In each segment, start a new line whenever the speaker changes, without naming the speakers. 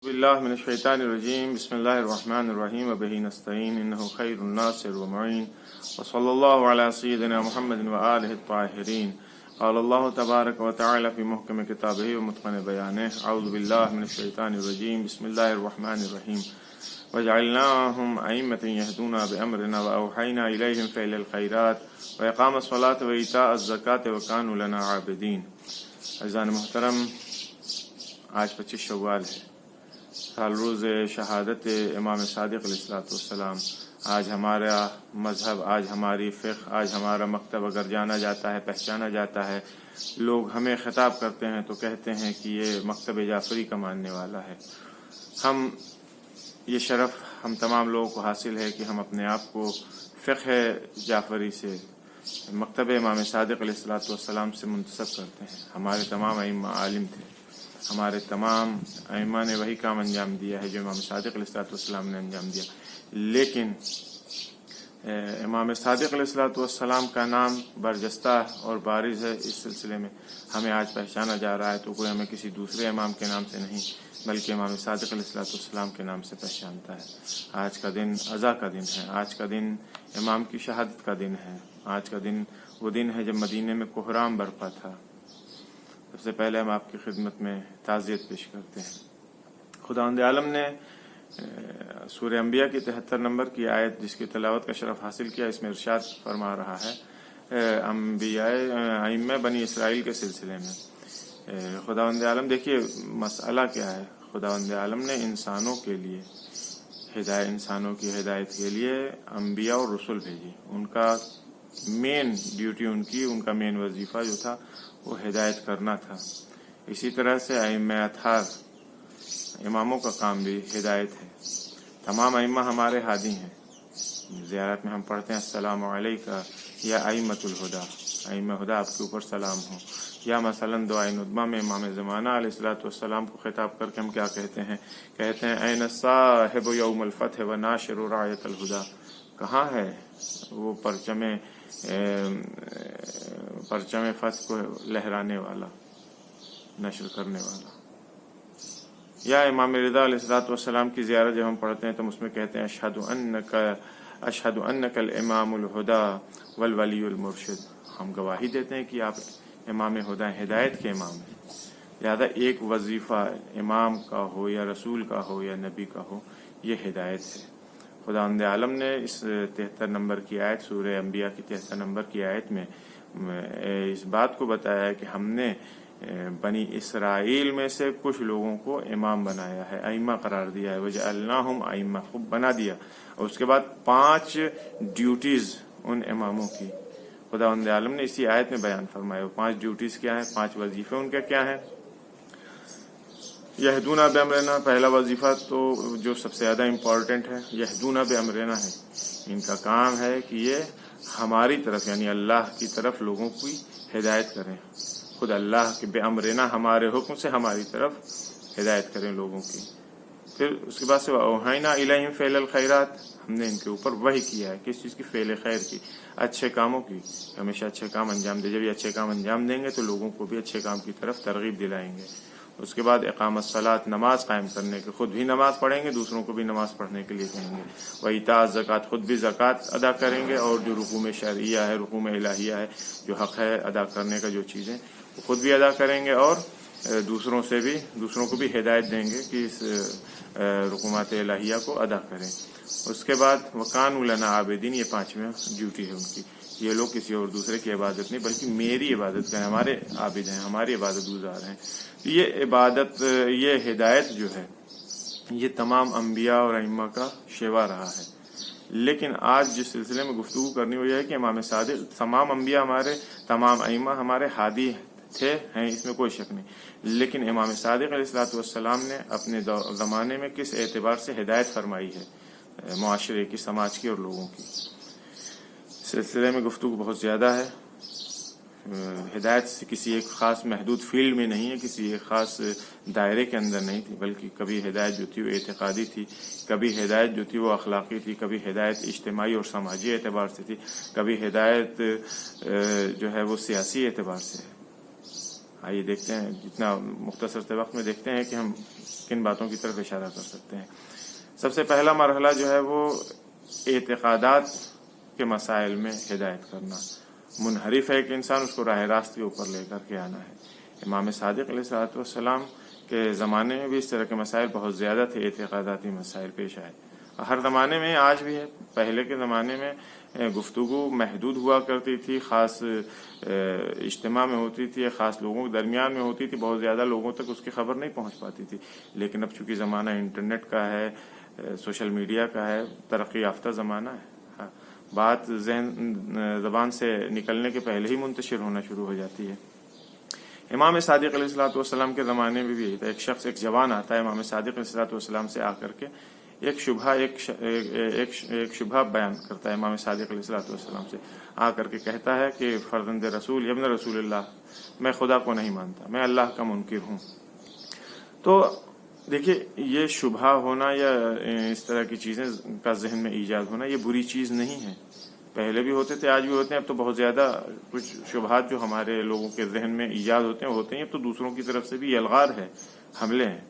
باللہ من الشیطان الرجیم بسم اللہ الرحمن الرحیم وبہ نستعین انہ خیر الناصر ومعین وصلی اللہ علی سیدنا محمد وآلہ الطاہرین قال اللہ تبارک وتعالی فی محکم کتابہ ومتقن بیانہ اعوذ باللہ من الشیطان الرجیم بسم اللہ الرحمن الرحیم وجعلناہم ائمۃ یہدون بامرنا واوحینا الیہم فعل الخیرات واقام الصلاۃ وایتاء الزکاۃ وکانوا لنا عابدین۔ عزیزان محترم، آج 25 شوال ہے، سال روز شہادت امام صادق علیہ السلام۔ آج ہمارا مذہب، آج ہماری فقہ، آج ہمارا مکتب اگر جانا جاتا ہے، پہچانا جاتا ہے، لوگ ہمیں خطاب کرتے ہیں تو کہتے ہیں کہ یہ مکتب جعفری کا ماننے والا ہے۔ یہ شرف ہم تمام لوگوں کو حاصل ہے کہ ہم اپنے آپ کو فقہ جعفری سے، مکتب امام صادق علیہ السلام سے منتسب کرتے ہیں۔ ہمارے تمام ائمہ عالم تھے، ہمارے تمام ائمہ نے وہی کام انجام دیا ہے جو امام صادق علیہ السلام نے انجام دیا، لیکن امام صادق علیہ السلام کا نام برجستہ اور بارز ہے۔ اس سلسلے میں ہمیں آج پہچانا جا رہا ہے تو کوئی ہمیں کسی دوسرے امام کے نام سے نہیں بلکہ امام صادق علیہ السلام کے نام سے پہچانتا ہے۔ آج کا دن عزا کا دن ہے، آج کا دن امام کی شہادت کا دن ہے، آج کا دن وہ دن ہے جب مدینے میں کوہرام برپا تھا۔ سب سے پہلے ہم آپ کی خدمت میں تعزیت پیش کرتے ہیں۔ خداوند عالم نے سورہ انبیاء کی 73 نمبر کی آیت جس کی تلاوت کا شرف حاصل کیا، اس میں ارشاد فرما رہا ہے انبیاء ائمہ بنی اسرائیل کے سلسلے میں۔ خداوند عالم، دیکھیے مسئلہ کیا ہے، خداوند عالم نے انسانوں کے لیے انسانوں کی ہدایت کے لیے انبیاء اور رسول بھیجی۔ ان کا مین ڈیوٹی، ان کا مین وظیفہ جو تھا وہ ہدایت کرنا تھا۔ اسی طرح سے ائمہ اطہار، اماموں کا کام بھی ہدایت ہے۔ تمام ائمہ ہمارے ہادی ہیں۔ زیارت میں ہم پڑھتے ہیں السلام علیکہ یا ائمۃ الہدیٰ، ائمہ ہدیٰ آپ کے اوپر سلام ہو۔ یا مثلاً دعائے ندبہ میں امام زمانہ علیہ السلام کو خطاب کر کے ہم کیا کہتے ہیں این صاحب یوم الفتح و ناشر رایت الہدیٰ، کہاں ہے وہ پرچم فتح کو لہرانے والا، نشر کرنے والا۔ یا امام رضا علیہ السلام کی زیارت جب ہم پڑھتے ہیں تو اس میں کہتے ہیں اشہد انک الامام الہدیٰ والولی المرشد، ہم گواہی دیتے ہیں کہ آپ امام ہدیٰ، ہدایت کے امام ہیں۔ لہٰذا ایک وظیفہ امام کا ہو یا رسول کا ہو یا نبی کا ہو، یہ ہدایت ہے۔ خداوند عالم نے اس 73 نمبر کی آیت، سورہ انبیاء کی 73 نمبر کی آیت میں اس بات کو بتایا ہے کہ ہم نے بنی اسرائیل میں سے کچھ لوگوں کو امام بنایا ہے، ائمہ قرار دیا ہے، وجعلناہم ائمہ، خوب بنا دیا۔ اور اس کے بعد 5 ڈیوٹیز ان اماموں کی خداوند عالم نے اسی آیت میں بیان فرمایا۔ وہ 5 ڈیوٹیز کیا ہیں، 5 وظیفے ان کے کیا ہیں؟ یہدون بامرنا، پہلا وظیفہ تو جو سب سے زیادہ امپورٹنٹ ہے، یہدون بامرنا ہے۔ ان کا کام ہے کہ یہ ہماری طرف یعنی اللہ کی طرف لوگوں کی ہدایت کریں، خود اللہ کے بامرنا، ہمارے حکم سے ہماری طرف ہدایت کریں لوگوں کی۔ پھر اس کے بعد سے اوحینا الیہم فعل الخیرات، ہم نے ان کے اوپر وحی کیا ہے، کس چیز کی؟ فعل خیر کی، اچھے کاموں کی، ہمیشہ اچھے کام انجام دے۔ جب یہ اچھے کام انجام دیں گے تو لوگوں کو بھی اچھے کام کی طرف ترغیب دلائیں گے۔ اس کے بعد اقام الصلاۃ، نماز قائم کرنے کے، خود بھی نماز پڑھیں گے، دوسروں کو بھی نماز پڑھنے کے لیے کہیں گے۔ وایتاء الزکوٰۃ، خود بھی زکوٰۃ ادا کریں گے، اور جو رقوم شرعیہ ہے، رقوم الہیہ ہے، جو حق ہے ادا کرنے کا، جو چیزیں وہ خود بھی ادا کریں گے اور دوسروں کو بھی ہدایت دیں گے کہ اس رقومات الہیہ کو ادا کریں۔ اس کے بعد وکانوا لنا عابدین، یہ 5ویں ڈیوٹی ہے ان کی۔ یہ لوگ کسی اور دوسرے کی عبادت نہیں بلکہ میری عبادت کریں، ہمارے عابد ہیں، ہماری عبادت گزار ہیں۔ یہ عبادت، یہ ہدایت جو ہے، یہ تمام انبیاء اور ائمہ کا شیوا رہا ہے۔ لیکن آج جس سلسلے میں گفتگو کرنی ہوئی ہے کہ امام صادق، تمام انبیاء ہمارے، تمام ائمہ ہمارے ہادی ہیں، اس میں کوئی شک نہیں، لیکن امام صادق علیہ السلام نے اپنے زمانے میں کس اعتبار سے ہدایت فرمائی ہے معاشرے کی، سماج کی اور لوگوں کی، سلسلے میں گفتگو بہت زیادہ ہے۔ ہدایت سے کسی ایک خاص محدود فیلڈ میں نہیں ہے، کسی ایک خاص دائرے کے اندر نہیں تھی، بلکہ کبھی ہدایت جو تھی وہ اعتقادی تھی، کبھی ہدایت جو تھی وہ اخلاقی تھی، کبھی ہدایت اجتماعی اور سماجی اعتبار سے تھی، کبھی ہدایت جو ہے وہ سیاسی اعتبار سے ہے۔ آئیے دیکھتے ہیں، جتنا مختصر سے وقت میں دیکھتے ہیں کہ ہم کن باتوں کی طرف اشارہ کر سکتے ہیں۔ سب سے پہلا مرحلہ جو ہے وہ اعتقادات کے مسائل میں ہدایت کرنا۔ منحرف ہے کہ انسان اس کو راہ راست کے اوپر لے کر کے آنا ہے۔ امام صادق علیہ السلام کے زمانے میں بھی اس طرح کے مسائل بہت زیادہ تھے، اعتقاداتی مسائل پیش آئے۔ ہر زمانے میں آج بھی ہے۔ پہلے کے زمانے میں گفتگو محدود ہوا کرتی تھی، خاص اجتماع میں ہوتی تھی، خاص لوگوں کے درمیان میں ہوتی تھی، بہت زیادہ لوگوں تک اس کی خبر نہیں پہنچ پاتی تھی۔ لیکن اب چونکہ زمانہ انٹرنیٹ کا ہے، سوشل میڈیا کا ہے، ترقی یافتہ زمانہ ہے، بات زبان سے نکلنے کے پہلے ہی منتشر ہونا شروع ہو جاتی ہے۔ امام صادق علیہ السلام کے زمانے میں بھی یہی تھا۔ ایک شخص، ایک جوان آتا ہے امام صادق علیہ السلام سے آ کر کے ایک شبہ بیان کرتا ہے۔ امام صادق علیہ السلام سے آ کر کے کہتا ہے کہ فرزند رسول، ابن رسول اللہ، میں خدا کو نہیں مانتا، میں اللہ کا منکر ہوں۔ تو دیکھیے، یہ شبہ ہونا یا اس طرح کی چیزیں کا ذہن میں ایجاد ہونا یہ بری چیز نہیں ہے۔ پہلے بھی ہوتے تھے، آج بھی ہوتے ہیں۔ اب تو بہت زیادہ کچھ شبہات جو ہمارے لوگوں کے ذہن میں ایجاد ہوتے ہیں اب تو دوسروں کی طرف سے بھی الغار ہے، حملے ہیں۔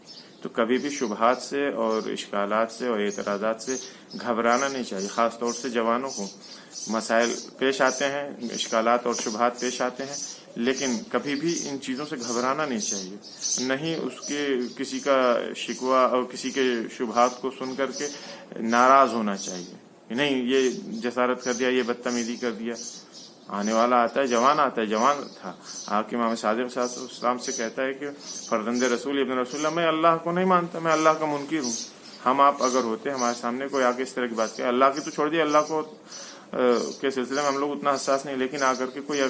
تو کبھی بھی شبہات سے اور اشکالات سے اور اعتراضات سے گھبرانا نہیں چاہیے۔ خاص طور سے جوانوں کو مسائل پیش آتے ہیں، اشکالات اور شبہات پیش آتے ہیں، لیکن کبھی بھی ان چیزوں سے گھبرانا نہیں چاہیے۔ نہیں اس کے کسی کا شکوہ اور کسی کے شبہات کو سن کر کے ناراض ہونا چاہیے، نہیں یہ جسارت کر دیا، یہ بدتمیزی کر دیا۔ آنے والا آتا ہے، جوان تھا، آپ کے امام صادق علیہ السلام سے کہتا ہے کہ فرزند رسول، ابن رسول اللہ، میں اللہ کو نہیں مانتا، میں اللہ کا منکر ہوں۔ ہم آپ اگر ہوتے، ہمارے سامنے کوئی آ کے اس طرح کی بات کہ اللہ کی تو چھوڑ دیا، اللہ کو کے سلسلے میں ہم لوگ اتنا حساس نہیں، لیکن آ کر کے کوئی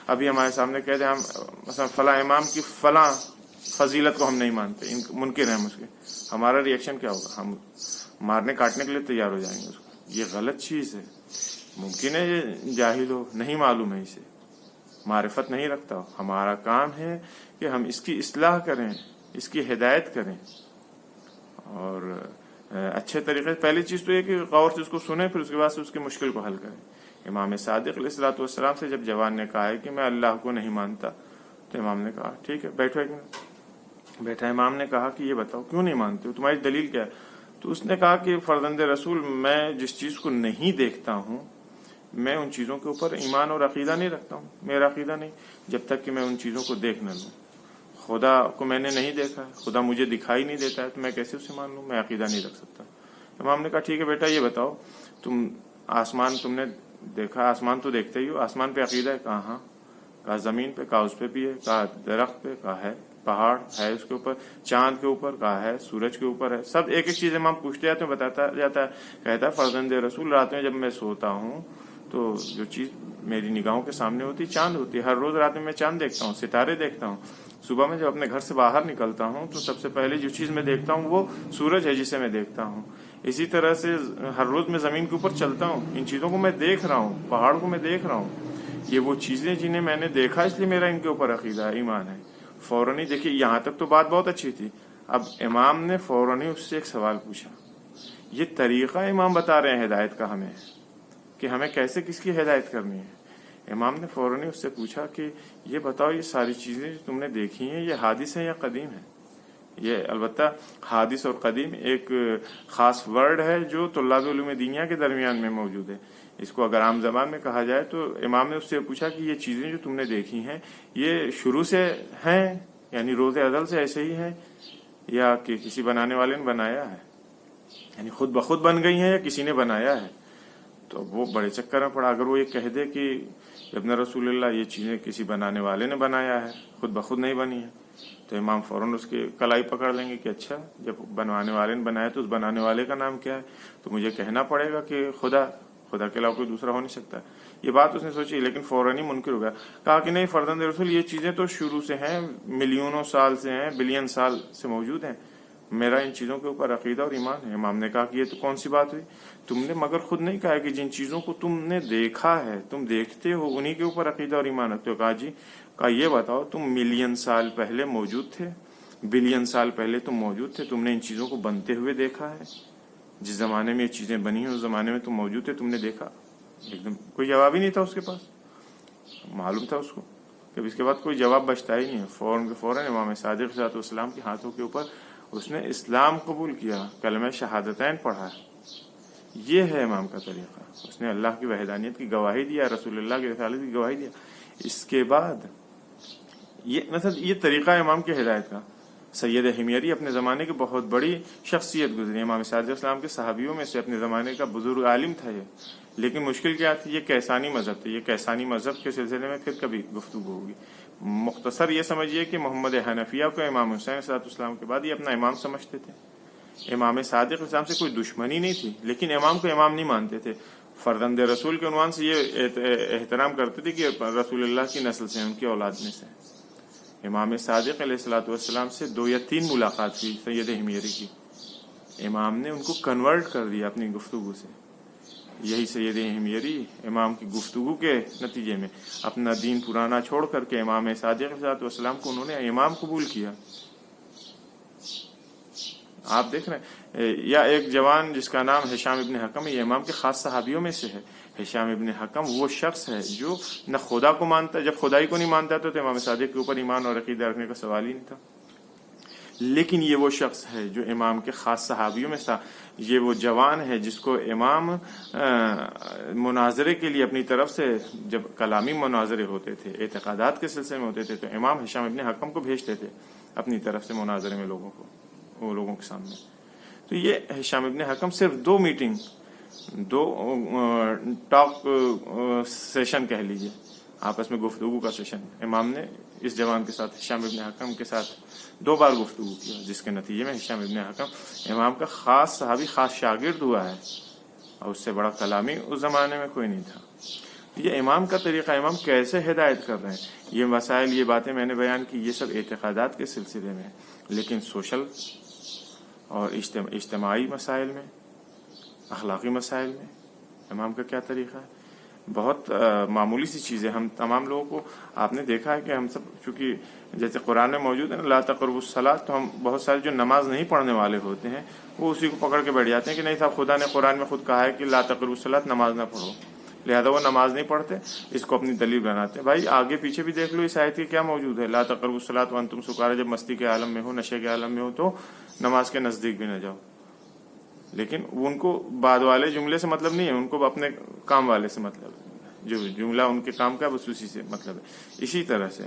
ابھی ہمارے سامنے کہہ دے ہم مثلا فلاں امام کی فلاں فضیلت کو ہم نہیں مانتے، منکر ہیں ہم اس کے، ہمارا ری ایکشن کیا ہوگا؟ ہم مارنے کاٹنے کے لیے تیار ہو جائیں گے اس کو۔ یہ غلط چیز ہے۔ ممکن ہے یہ جاہل ہو، نہیں معلوم ہے، اسے معرفت نہیں رکھتا ہو۔ ہمارا کام ہے کہ ہم اس کی اصلاح کریں، اس کی ہدایت کریں، اور اچھے طریقے سے۔ پہلی چیز تو یہ کہ غور سے اس کو سنیں، پھر اس کے بعد سے اس کی مشکل کو حل کریں۔ امام صادق علیہ السلام سے جب جوان نے کہا ہے کہ میں اللہ کو نہیں مانتا، تو امام نے کہا ٹھیک ہے بیٹھو ایک منٹ۔ بیٹھا امام نے کہا کہ یہ بتاؤ کیوں نہیں مانتے ہو، تمہاری دلیل کیا ہے؟ تو اس نے کہا کہ فرزند رسول، میں جس چیز کو نہیں دیکھتا ہوں میں ان چیزوں کے اوپر ایمان اور عقیدہ نہیں رکھتا ہوں، میرا عقیدہ نہیں جب تک کہ میں ان چیزوں کو دیکھ نہ لوں۔ خدا کو میں نے نہیں دیکھا ہے، خدا مجھے دکھائی نہیں دیتا ہے، تو میں کیسے اسے مان لوں؟ میں عقیدہ نہیں رکھ سکتا۔ امام نے کہا ٹھیک ہے بیٹا، یہ بتاؤ تم آسمان تم نے دیکھا، آسمان تو دیکھتے ہی ہو، آسمان پہ عقیدہ ہے؟ کہا ہاں۔ کہا زمین پہ؟ کہا اس پہ بھی ہے۔ کہا درخت پہ؟ کہا ہے۔ پہاڑ ہے اس کے اوپر؟ چاند کے اوپر؟ کہا ہے۔ سورج کے اوپر ہے؟ سب ایک ایک چیز امام پوچھتے جاتے ہیں، بتاتا جاتا ہے۔ کہتا ہے فرزند رسول، رات میں جب میں سوتا ہوں تو جو چیز میری نگاہوں کے سامنے ہوتی چاند ہوتی ہے۔ ہر روز رات میں چاند دیکھتا ہوں، ستارے دیکھتا ہوں۔ صبح میں جب اپنے گھر سے باہر نکلتا ہوں تو سب سے پہلے جو چیز میں دیکھتا ہوں وہ سورج ہے جسے میں دیکھتا ہوں۔ اسی طرح سے ہر روز میں زمین کے اوپر چلتا ہوں، ان چیزوں کو میں دیکھ رہا ہوں، پہاڑ کو میں دیکھ رہا ہوں۔ یہ وہ چیزیں جنہیں میں نے دیکھا، اس لیے میرا ان کے اوپر عقیدہ ہے، ایمان ہے۔ فوراً ہی دیکھیے، یہاں تک تو بات بہت اچھی تھی۔ اب امام نے فوراً ہی اس سے ایک سوال پوچھا۔ یہ طریقہ امام بتا رہے ہیں ہدایت کا ہمیں، کہ ہمیں کیسے کس کی ہدایت کرنی ہے۔ امام نے فوراً ہی اس سے پوچھا کہ یہ بتاؤ، یہ ساری چیزیں جو تم نے دیکھی ہیں یہ حادث ہیں یا قدیم ہیں؟ یہ البتہ حادث اور قدیم ایک خاص ورڈ ہے جو طلاب علوم دینیا کے درمیان میں موجود ہے۔ اس کو اگر عام زبان میں کہا جائے تو امام نے اس سے پوچھا کہ یہ چیزیں جو تم نے دیکھی ہیں یہ شروع سے ہیں، یعنی روز ازل سے ایسے ہی ہیں، یا کہ کسی بنانے والے نے بنایا ہے، یعنی خود بخود بن گئی ہیں یا کسی نے بنایا ہے؟ تو وہ بڑے چکر میں پڑا۔ اگر وہ یہ کہہ دے کہ ابن رسول اللہ یہ چیزیں کسی بنانے والے نے بنایا ہے، خود بخود نہیں بنی ہے، تو امام فوراً اس کی کلائی پکڑ لیں گے کہ اچھا جب بنوانے والے نے بنایا تو اس بنانے والے کا نام کیا ہے؟ تو مجھے کہنا پڑے گا کہ خدا کے علاوہ کوئی دوسرا ہو نہیں سکتا۔ یہ بات اس نے سوچی، لیکن فوراً ہی منکر ہو گیا۔ کہا کہ نہیں فرزند رسول، یہ چیزیں تو شروع سے ہیں، ملینوں سال سے ہیں، بلین سال سے موجود ہیں، میرا ان چیزوں کے اوپر عقیدہ اور ایمان ہے۔ امام نے کہا کہ یہ تو کون سی بات ہوئی؟ تم نے مگر خود نہیں کہا کہ جن چیزوں کو تم نے دیکھا ہے، تم دیکھتے ہو، انہی کے اوپر عقیدہ اور ایمان رکھتے ہو۔ کہا جی۔ کہا یہ بتاؤ تم ملین سال پہلے موجود تھے، بلین سال پہلے تم موجود تھے، تم نے ان چیزوں کو بنتے ہوئے دیکھا ہے؟ جس زمانے میں یہ چیزیں بنی ہیں اس زمانے میں تم موجود تھے، تم نے دیکھا؟ ایک دم کوئی جواب ہی نہیں تھا اس کے پاس، معلوم تھا اس کو کہ اس کے بعد کوئی جواب بچتا ہی نہیں. فوراً کے فوراً امام صادق علیہ السلام کے ہاتھوں کے اوپر اس نے اسلام قبول کیا، کلمہ شہادتین پڑھا. یہ ہے امام کا طریقہ. اس نے اللہ کی وحدانیت کی گواہی دیا، رسول اللہ کی رسالت کی گواہی دیا. اس کے بعد یہ طریقہ امام کی ہدایت کا. سید حمیری اپنے زمانے کی بہت بڑی شخصیت گزری. امام صادق علیہ السلام کے صحابیوں میں سے اپنے زمانے کا بزرگ عالم تھا یہ. لیکن مشکل کیا تھی؟ یہ کیسانی مذہب تھی. یہ کیسانی مذہب کے سلسلے میں پھر کبھی گفتگو ہوگی. مختصر یہ سمجھیے کہ محمد حنفیہ کو امام حسین علیہ السلام کے بعد یہ اپنا امام سمجھتے تھے. امام صادق علیہ السلام سے کوئی دشمنی نہیں تھی، لیکن امام کو امام نہیں مانتے تھے. فرزند رسول کے عنوان سے یہ احترام کرتے تھے کہ رسول اللہ کی نسل سے، ان کی اولاد میں سے. امام صادق علیہ السلام سے 2 یا 3 ملاقات ہوئی سید حمیری کی. امام نے ان کو کنورٹ کر دیا اپنی گفتگو سے. یہی سید حمیری امام کی گفتگو کے نتیجے میں اپنا دین پرانا چھوڑ کر کے امام صادق علیہ السلام کو انہوں نے امام قبول کیا. آپ دیکھ رہے ہیں. یا ایک جوان جس کا نام ہشام ابن حکم ہے، یہ امام کے خاص صحابیوں میں سے ہے. ہشام ابن حکم وہ شخص ہے جو نہ خدا کو مانتا ہے، جب خدائی کو نہیں مانتا تو امام صادق کے اوپر ایمان اور عقیدہ رکھنے کا سوال ہی نہیں تھا. لیکن یہ وہ شخص ہے جو امام کے خاص صحابیوں میں تھا. یہ وہ جوان ہے جس کو امام مناظرے کے لیے اپنی طرف سے، جب کلامی مناظرے ہوتے تھے، اعتقادات کے سلسلے میں ہوتے تھے، تو امام ہشام ابن حکم کو بھیجتے تھے اپنی طرف سے مناظرے میں لوگوں کے سامنے. تو یہ ہشام ابن حکم صرف 2 میٹنگ، 2 ٹاک سیشن کہہ لیجیے، آپس میں گفتگو کا سیشن امام نے اس جوان کے ساتھ، ہشام ابن حکم کے ساتھ 2 بار گفتگو کیا، جس کے نتیجے میں ہشام ابن حکم امام کا خاص صحابی، خاص شاگرد ہوا ہے. اور اس سے بڑا کلامی اس زمانے میں کوئی نہیں تھا. یہ امام کا طریقہ. امام کیسے ہدایت کر رہے ہیں. یہ مسائل، یہ باتیں میں نے بیان کی، یہ سب اعتقادات کے سلسلے میں. لیکن سوشل اور اجتماعی مسائل میں، اخلاقی مسائل میں امام کا کیا طریقہ ہے؟ بہت معمولی سی چیزیں. ہم تمام لوگوں کو آپ نے دیکھا ہے کہ ہم سب چونکہ جیسے قرآن میں موجود ہے نا لا تقربوا الصلاۃ، تو ہم بہت سارے جو نماز نہیں پڑھنے والے ہوتے ہیں وہ اسی کو پکڑ کے بیٹھ جاتے ہیں کہ نہیں صاحب خدا نے قرآن میں خود کہا ہے کہ لا تقربوا الصلاۃ، نماز نہ پڑھو، لہذا وہ نماز نہیں پڑھتے، اس کو اپنی دلیل بناتے ہیں. بھائی آگے پیچھے بھی دیکھ لو اس آیت کی کیا موجود ہے. لا تقربوا الصلاۃ وانتم سکارى، جب مستی کے عالم میں ہو، نشے کے عالم میں ہو تو نماز کے نزدیک بھی نہ جاؤ. لیکن ان کو بعد والے جملے سے مطلب نہیں ہے، ان کو اپنے کام والے سے مطلب ہے. جو جملہ ان کے کام کا بس اسی سے مطلب ہے. اسی طرح سے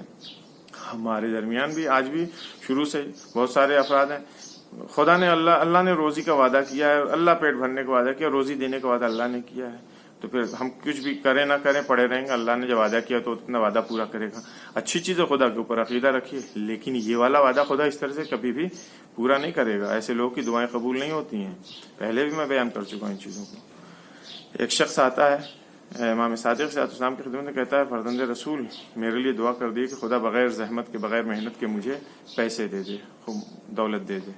ہمارے درمیان بھی آج بھی شروع سے بہت سارے افراد ہیں، خدا نے اللہ نے روزی کا وعدہ کیا ہے، اللہ پیٹ بھرنے کا وعدہ کیا، روزی دینے کا وعدہ اللہ نے کیا ہے، تو پھر ہم کچھ بھی کریں نہ کریں پڑے رہیں گے. اللہ نے جو وعدہ کیا تو اتنا وعدہ پورا کرے گا. اچھی چیز ہے، خدا کے اوپر عقیدہ رکھیے، لیکن یہ والا وعدہ خدا اس طرح سے کبھی بھی پورا نہیں کرے گا. ایسے لوگوں کی دعائیں قبول نہیں ہوتی ہیں. پہلے بھی میں بیان کر چکا ہوں ان چیزوں کو. ایک شخص آتا ہے امام صادق علیہ السلام کی خدمت میں، کہتا ہے فرزند رسول میرے لیے دعا کر دی کہ خدا بغیر زحمت کے، بغیر محنت کے مجھے پیسے دے دے، دولت دے دے.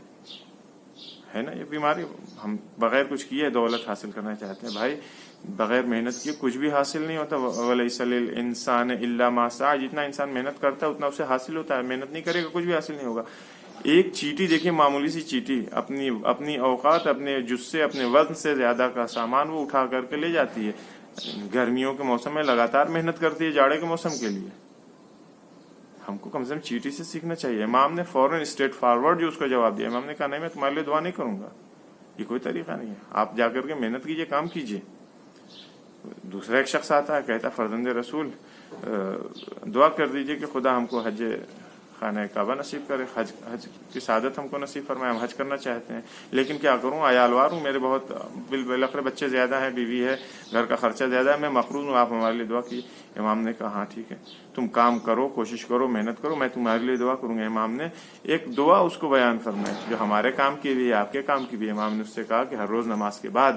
ہے نا یہ بیماری، ہم بغیر کچھ کیے دولت حاصل کرنا چاہتے ہیں. بھائی بغیر محنت کیے کچھ بھی حاصل نہیں ہوتا. وَلَيْسَ لِلْإِنسَانِ إِلَّا مَا سَعَى، جتنا انسان محنت کرتا ہے اتنا اسے حاصل ہوتا ہے. محنت نہیں کرے گا کچھ بھی حاصل نہیں ہوگا. ایک چیٹی دیکھیں، معمولی سی چیٹی اپنی اوقات، اپنے جسے، اپنے وزن سے زیادہ کا سامان وہ اٹھا کر کے لے جاتی ہے. گرمیوں کے موسم میں لگاتار محنت کرتی ہے جاڑے کے موسم کے لیے. ہم کو کم سے کم چیٹی سے سیکھنا چاہیے. امام نے فوراً اسٹریٹ فارورڈ جو اس کا جواب دیا. امام نے کہا نہیں میں تمہارے لیے دعا نہیں کروں گا، یہ کوئی طریقہ نہیں ہے. آپ جا کر کے محنت کیجئے، کام کیجئے. دوسرا ایک شخص آتا ہے، کہتا فرزند رسول دعا کر دیجئے کہ خدا ہم کو حج خانہ کعبہ نصیب کرے، حج کی سعادت ہم کو نصیب فرمائے. ہم حج کرنا چاہتے ہیں، لیکن کیا کروں، عیالوار ہوں، میرے بہت بالآخر بچے زیادہ ہیں، بیوی ہے، گھر کا خرچہ زیادہ ہے، میں مقروض ہوں، آپ ہمارے لیے دعا کیجیے. امام نے کہا ہاں ٹھیک ہے، تم کام کرو، کوشش کرو، محنت کرو، میں تمہارے لیے دعا کروں گا. امام نے ایک دعا اس کو بیان فرمائی جو ہمارے کام کی بھی ہے، آپ کے کام کی بھی. امام نے اس سے کہا کہ ہر روز نماز کے بعد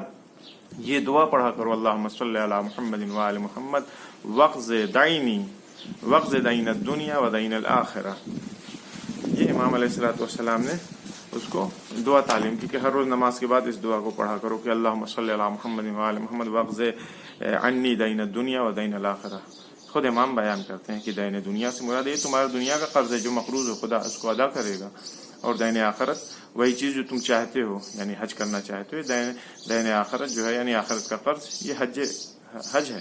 یہ دعا پڑھا کرو، اللہم صلی علی محمد وآل محمد وقض دین الدنیا و دین الآخرہ. یہ امام علیہ السلام نے اس کو دعا تعلیم کی کہ ہر روز نماز کے بعد اس دعا کو پڑھا کرو کہ اللہم صلی علی محمد وآل محمد وقض عنی دین الدنیا و دین الآخرہ. خود امام بیان کرتے ہیں کہ دین دنیا سے مراد یہ تمہارا دنیا کا قرض ہے جو مقروض ہو، خدا اس کو ادا کرے گا. اور دین آخرت وہی چیز جو تم چاہتے ہو، یعنی حج کرنا چاہتے ہو. دین آخرت جو ہے یعنی آخرت کا قرض، یہ حج ہے.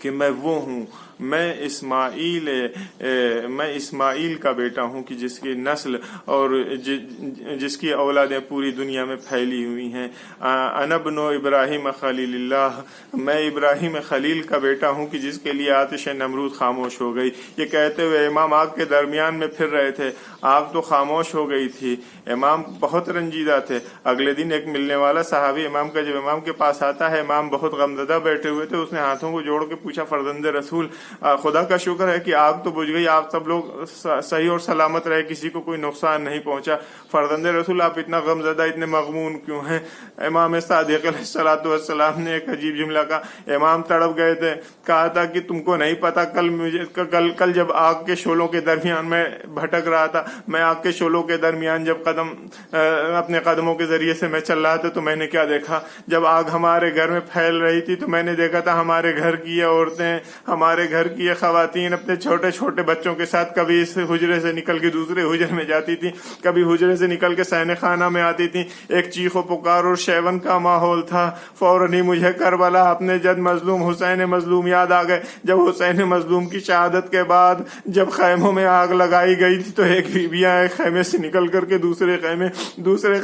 کہ میں وہ ہوں، میں اسماعیل کا بیٹا ہوں کہ جس کی نسل اور جس کی اولادیں پوری دنیا میں پھیلی ہوئی ہیں۔ انا ابن ابراہیم خلیل اللہ، میں ابراہیم خلیل کا بیٹا ہوں کہ جس کے لیے آتش نمرود خاموش ہو گئی۔ یہ کہتے ہوئے امام آگ کے درمیان میں پھر رہے تھے، آگ تو خاموش ہو گئی تھی، امام بہت رنجیدہ تھے۔ اگلے دن ایک ملنے والا صحابی امام کا جب امام کے پاس آتا ہے، امام بہت غمزدہ بیٹھے ہوئے تھے، اس نے ہاتھوں کو جوڑ کے پوچھا، فرزند رسول خدا کا شکر ہے کہ آگ تو بجھ گئی، آپ سب لوگ صحیح اور سلامت رہے، کسی کو کوئی نقصان نہیں پہنچا، فرزند رسول آپ اتنا غمزدہ اتنے مغموم کیوں ہیں؟ امام صادق علیہ السلام نے ایک عجیب جملہ کہا، امام تڑپ گئے تھے، کہا تھا کہ تم کو نہیں پتا کل جب آگ کے شعلوں کے درمیان میں بھٹک رہا تھا، میں آگ کے شعلوں کے درمیان جب اپنے قدموں کے ذریعے سے میں چل رہا تھا تو میں نے کیا دیکھا؟ جب آگ ہمارے گھر میں پھیل رہی تھی تو میں نے دیکھا تھا ہمارے گھر کی یہ عورتیں، ہمارے گھر کی یہ خواتین اپنے چھوٹے چھوٹے بچوں کے ساتھ کبھی اس حجرے سے نکل کے دوسرے حجرے میں جاتی تھی، کبھی حجرے سے نکل کے صحن خانہ میں آتی تھی، ایک چیخ و پکار اور شیون کا ماحول تھا۔ فوراً ہی مجھے کربلا اپنے جد مظلوم حسین مظلوم یاد آ گئے۔ جب حسین مظلوم کی شہادت کے بعد جب خیموں میں آگ لگائی گئی تھی تو ایک بیویاں ایک خیمے سے نکل کر کے دوسرے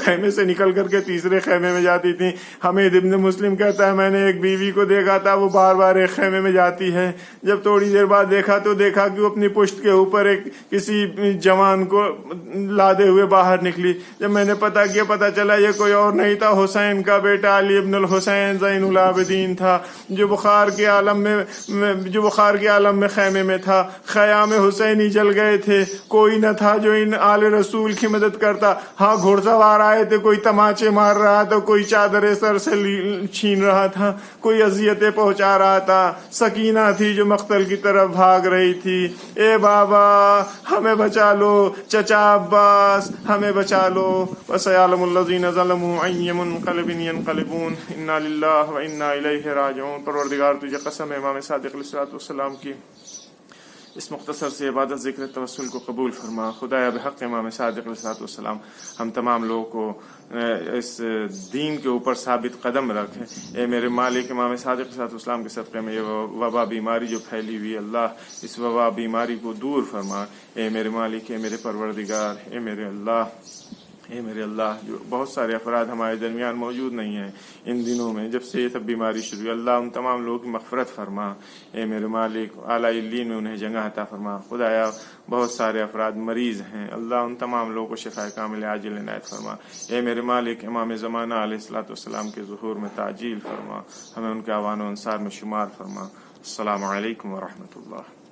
خیمے سے نکل کر کے تیسرے خیمے میں جاتی تھی۔ حمید ابن مسلم کہتا ہے میں نے ایک بیوی کو دیکھا تھا، وہ بار بار ایک خیمے میں جاتی ہے، جب تھوڑی دیر بعد دیکھا کہ وہ اپنی پشت کے اوپر ایک کسی جوان کو لادے ہوئے باہر نکلی۔ جب میں نے پتا چلا یہ کوئی اور نہیں تھا، حسین کا بیٹا علی ابن الحسین زین العابدین تھا، جو بخار کے عالم میں خیمے میں تھا۔ خیام حسینی جل گئے تھے، کوئی نہ تھا جو ان آل رسول کی مدد کرتا۔ ہاں گھڑ سوار آئے تھے، کوئی تماچے مار رہا تھا، کوئی چادر سر سے چھین رہا تھا، کوئی اذیتیں پہنچا رہا تھا۔ سکینہ تھی جو مقتل کی طرف بھاگ رہی تھی، اے بابا ہمیں بچا لو، چچا عباس ہمیں بچا لو۔ وَسَيَعْلَمُ الَّذِينَ ظَلَمُوا أَيُّ مُنقَلِبٍ يَنقَلِبُونَ إِنَّا لِلَّهِ وَإِنَّا إِلَيْهِ راجعون۔ پروردگار تجھے قسم ہے امام صادق علیہ السلام کی، اس مختصر سے عبادت ذکر توسل کو قبول فرما۔ خدایا بحق امام صادق علیہ السلام ہم تمام لوگوں کو اس دین کے اوپر ثابت قدم رکھے۔ اے میرے مالک امام صادق علیہ السلام کے صدقے میں یہ وبا بیماری جو پھیلی ہوئی، اللہ اس وبا بیماری کو دور فرما۔ اے میرے مالک، اے میرے پروردگار، اے میرے اللہ جو بہت سارے افراد ہمارے درمیان موجود نہیں ہیں ان دنوں میں جب سے یہ سب بیماری شروع ہوئی، اللہ ان تمام لوگوں کی مغفرت فرما۔ اے میرے مالک اعلیٰ علیین میں انہیں جگہ عطا فرما۔ خدایا بہت سارے افراد مریض ہیں، اللہ ان تمام لوگوں کو شفا کامل عاجل عنایت فرما۔ اے میرے مالک امام زمانہ علیہ السلام کے ظہور میں تعجیل فرما، ہمیں ان کے اعوان و انصار میں شمار فرما۔ السلام علیکم ورحمۃ اللہ۔